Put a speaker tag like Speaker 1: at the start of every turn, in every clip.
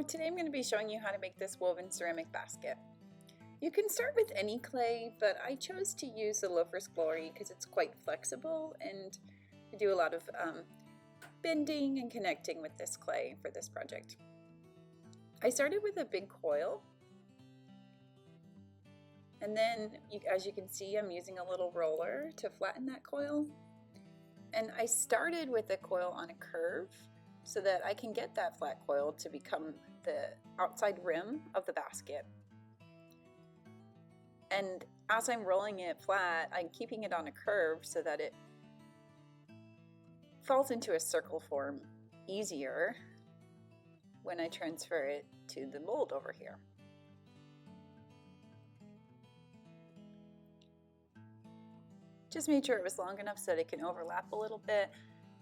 Speaker 1: today I'm going to be showing you how to make this woven ceramic basket. You can start with any clay, but I chose to use the Loafer's Glory because it's quite flexible and I do a lot of bending and connecting with this clay for this project. I started with a big coil, and then as you can see, I'm using a little roller to flatten that coil. And I started with the coil on a curve so that I can get that flat coil to become the outside rim of the basket. And as I'm rolling it flat, I'm keeping it on a curve so that it falls into a circle form easier when I transfer it to the mold over here. Just made sure it was long enough so that it can overlap a little bit,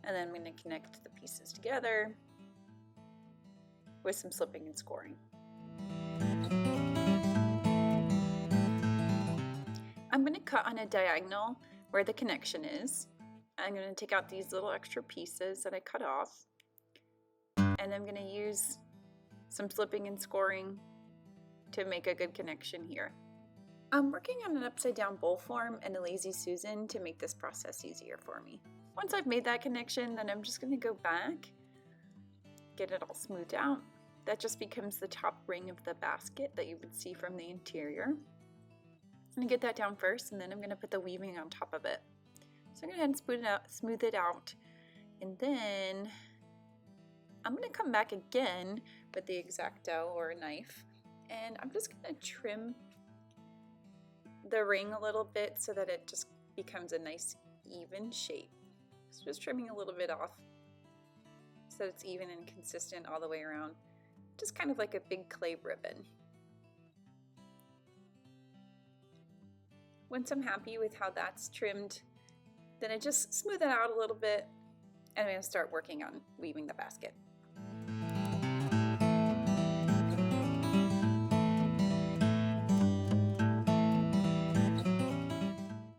Speaker 1: and then I'm going to connect the pieces together with some slipping and scoring. I'm going to cut on a diagonal where the connection is. I'm going to take out these little extra pieces that I cut off, and I'm going to use some slipping and scoring to make a good connection here. I'm working on an upside down bowl form and a Lazy Susan to make this process easier for me. Once I've made that connection, then I'm just going to go back, get it all smoothed out. That just becomes the top ring of the basket that you would see from the interior. I'm going to get that down first, and then I'm going to put the weaving on top of it. So I'm going to go ahead and smooth it out, and then I'm going to come back again with the X-Acto or a knife, and I'm just going to trim the ring a little bit so that it just becomes a nice even shape. So just trimming a little bit off so it's even and consistent all the way around, just kind of like a big clay ribbon. Once I'm happy with how that's trimmed, then I just smooth it out a little bit, and I'm going to start working on weaving the basket.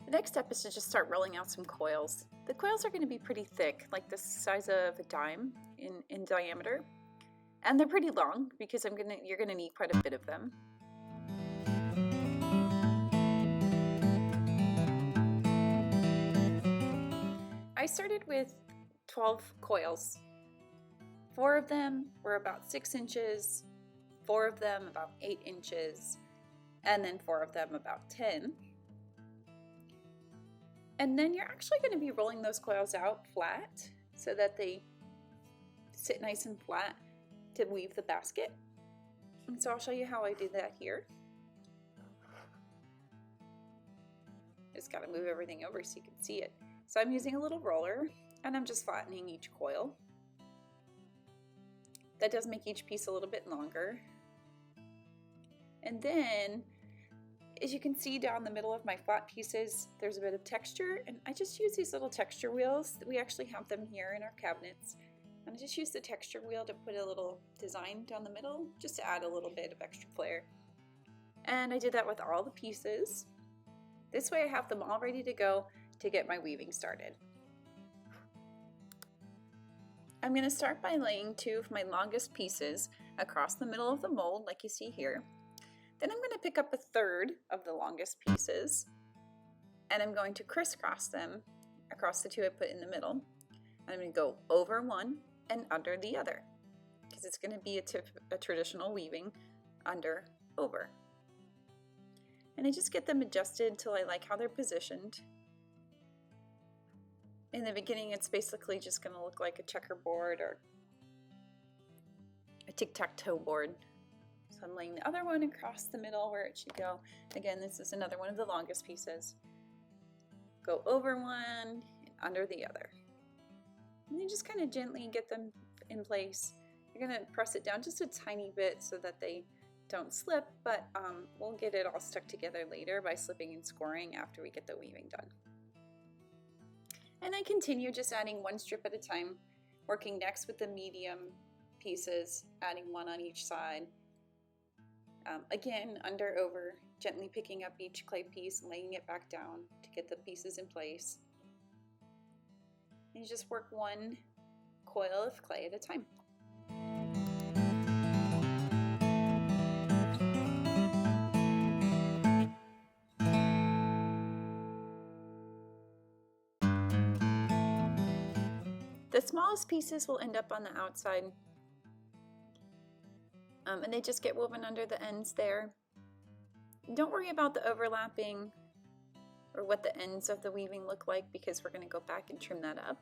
Speaker 1: The next step is to just start rolling out some coils. The coils are going to be pretty thick, like the size of a dime in diameter, and they're pretty long because you're going to need quite a bit of them. I started with 12 coils. 4 of them were about 6 inches, 4 of them about 8 inches, and then 4 of them about 10. And then you're actually going to be rolling those coils out flat so that they sit nice and flat to weave the basket. And so I'll show you how I do that here. Just got to move everything over so you can see it. So I'm using a little roller, and I'm just flattening each coil. That does make each piece a little bit longer. And then, as you can see down the middle of my flat pieces, there's a bit of texture, and I just use these little texture wheels. We actually have them here in our cabinets. And I just use the texture wheel to put a little design down the middle, just to add a little bit of extra flair. And I did that with all the pieces. This way I have them all ready to go to get my weaving started. I'm going to start by laying 2 of my longest pieces across the middle of the mold like you see here. Then I'm going to pick up a third of the longest pieces, and I'm going to crisscross them across the 2 I put in the middle. I'm going to go over one and under the other because it's going to be a traditional weaving under over. And I just get them adjusted till I like how they're positioned. In the beginning, it's basically just going to look like a checkerboard or a tic-tac-toe board. So I'm laying the other one across the middle where it should go. Again, this is another one of the longest pieces. Go over one and under the other. And then just kind of gently get them in place. You're going to press it down just a tiny bit so that they don't slip, but we'll get it all stuck together later by slipping and scoring after we get the weaving done. And I continue just adding 1 strip at a time, working next with the medium pieces, adding 1 on each side. Again, under, over, gently picking up each clay piece and laying it back down to get the pieces in place. And you just work 1 coil of clay at a time. The smallest pieces will end up on the outside, and they just get woven under the ends there. Don't worry about the overlapping or what the ends of the weaving look like, because we're going to go back and trim that up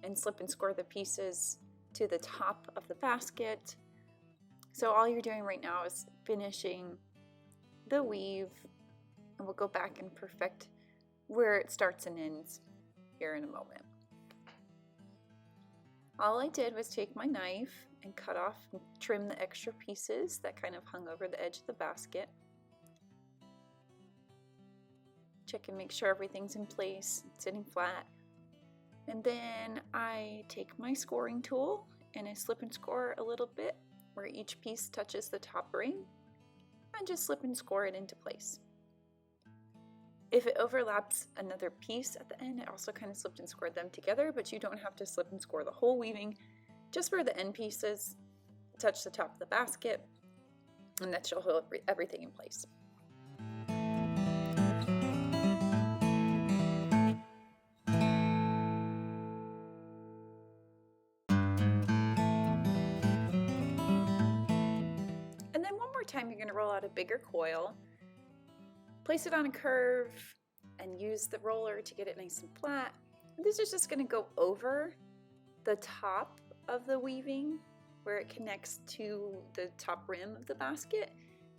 Speaker 1: and slip and score the pieces to the top of the basket. So all you're doing right now is finishing the weave, and we'll go back and perfect where it starts and ends here in a moment. All I did was take my knife and cut off and trim the extra pieces that kind of hung over the edge of the basket. Check and make sure everything's in place, sitting flat. And then I take my scoring tool and I slip and score a little bit where each piece touches the top ring, and just slip and score it into place. If it overlaps another piece at the end, I also kind of slipped and scored them together, but you don't have to slip and score the whole weaving, just where the end pieces touch the top of the basket, and that should hold everything in place. And then one more time, you're going to roll out a bigger coil, place it on a curve, and use the roller to get it nice and flat. And this is just going to go over the top of the weaving where it connects to the top rim of the basket.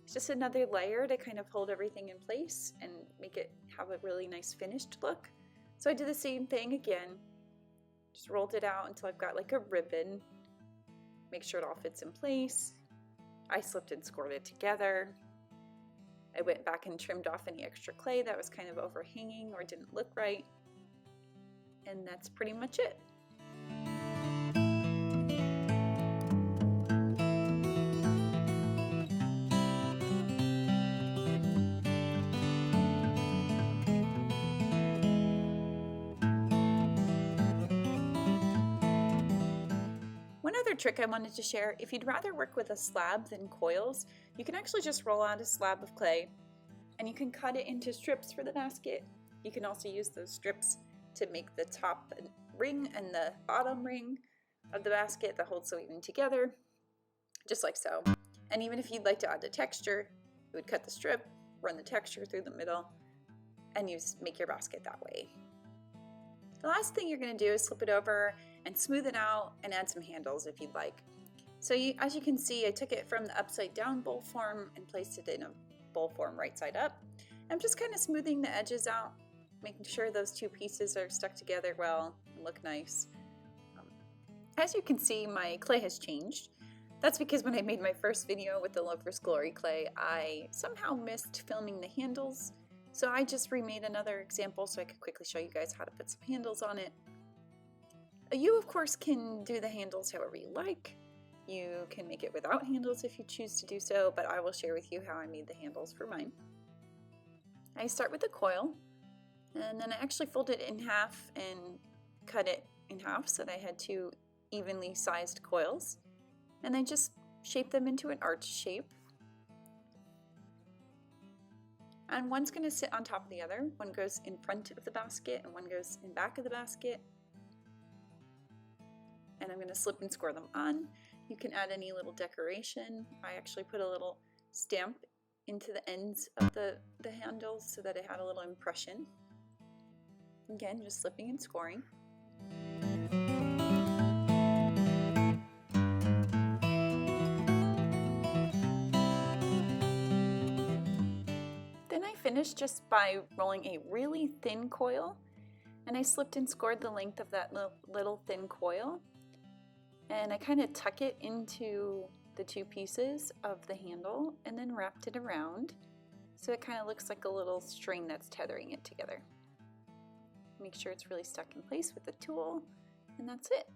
Speaker 1: It's just another layer to kind of hold everything in place and make it have a really nice finished look. So I did the same thing again, just rolled it out until I've got like a ribbon. Make sure it all fits in place. I slipped and scored it together. I went back and trimmed off any extra clay that was kind of overhanging or didn't look right. And that's pretty much it. One other trick I wanted to share, if you'd rather work with a slab than coils, you can actually just roll out a slab of clay and you can cut it into strips for the basket. You can also use those strips to make the top ring and the bottom ring of the basket that holds the weaving together, just like so. And even if you'd like to add the texture, you would cut the strip, run the texture through the middle, and make your basket that way. The last thing you're going to do is flip it over and smooth it out and add some handles if you'd like. So as you can see, I took it from the upside down bowl form and placed it in a bowl form right side up. I'm just kind of smoothing the edges out, making sure those two pieces are stuck together well and look nice. As you can see, my clay has changed. That's because when I made my first video with the Loafer's Glory clay, I somehow missed filming the handles. So I just remade another example so I could quickly show you guys how to put some handles on it. You, of course, can do the handles however you like. You can make it without handles if you choose to do so, but I will share with you how I made the handles for mine. I start with the coil, and then I actually fold it in half and cut it in half so that I had two evenly sized coils. And I just shape them into an arch shape. And one's going to sit on top of the other. One goes in front of the basket and one goes in back of the basket. And I'm going to slip and score them on. You can add any little decoration. I actually put a little stamp into the ends of the handles so that it had a little impression. Again, just slipping and scoring. Then I finished just by rolling a really thin coil, and I slipped and scored the length of that little thin coil. And I kind of tuck it into the two pieces of the handle and then wrapped it around so it kind of looks like a little string that's tethering it together. Make sure it's really stuck in place with the tool, and that's it.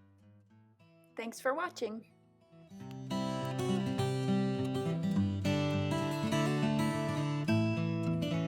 Speaker 1: Thanks for watching.